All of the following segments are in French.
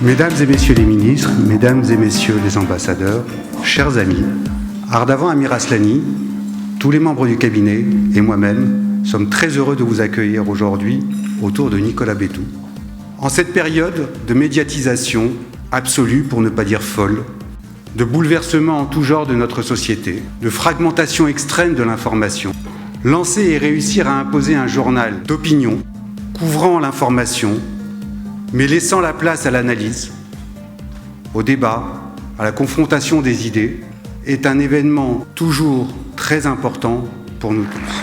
Mesdames et messieurs les ministres, mesdames et messieurs les ambassadeurs, chers amis, Ardavan Amir Aslani, tous les membres du cabinet et moi-même sommes très heureux de vous accueillir aujourd'hui autour de Nicolas Bétou. En cette période de médiatisation absolue, pour ne pas dire folle, de bouleversement en tout genre de notre société, de fragmentation extrême de l'information, lancer et réussir à imposer un journal d'opinion, couvrant l'information, mais laissant la place à l'analyse, au débat, à la confrontation des idées, est un événement toujours très important pour nous tous.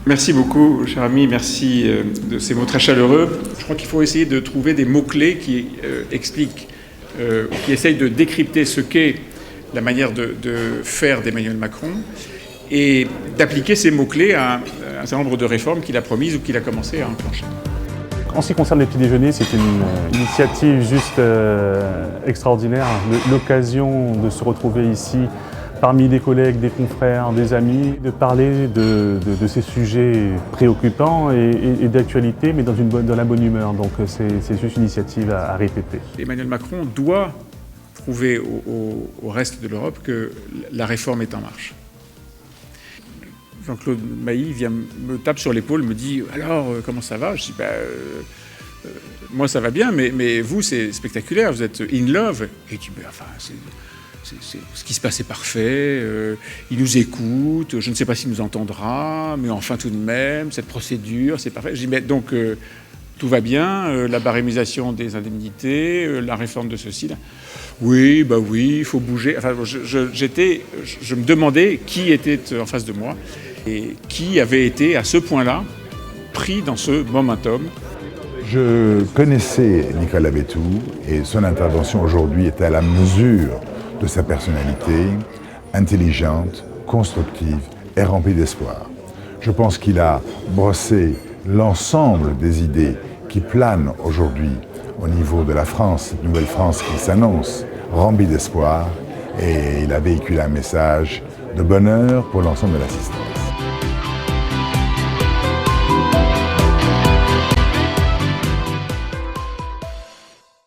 Merci beaucoup, cher ami, merci de ces mots très chaleureux. Je crois qu'il faut essayer de trouver des mots-clés qui expliquent, qui essayent de décrypter ce qu'est la manière de faire d'Emmanuel Macron et d'appliquer ces mots-clés à un certain nombre de réformes qu'il a promises ou qu'il a commencé à enclencher. En ce qui concerne les petits déjeuners, c'est une initiative juste extraordinaire. L'occasion de se retrouver ici parmi des collègues, des confrères, des amis, de parler de ces sujets préoccupants et d'actualité, mais dans la bonne humeur. Donc c'est juste une initiative à répéter. Emmanuel Macron doit prouver au reste de l'Europe que la réforme est en marche. Jean-Claude Mailly vient me tape sur l'épaule, me dit « Alors, comment ça va ?» Je dis moi ça va bien, mais vous c'est spectaculaire, vous êtes in love. » Et il dit « Enfin, ce qui se passe est parfait, il nous écoute, je ne sais pas s'il nous entendra, mais enfin tout de même, cette procédure, c'est parfait. » Je dis « Mais donc, tout va bien, la barémisation des indemnités, la réforme de ceci, là. » Oui, oui, il faut bouger. Enfin, je me demandais qui était en face de moi et qui avait été à ce point-là pris dans ce momentum. Je connaissais Nicolas Bétou et son intervention aujourd'hui était à la mesure de sa personnalité, intelligente, constructive et remplie d'espoir. Je pense qu'il a brossé l'ensemble des idées qui planent aujourd'hui au niveau de la France, cette nouvelle France qui s'annonce, remplie d'espoir, et il a véhiculé un message de bonheur pour l'ensemble de l'assistance.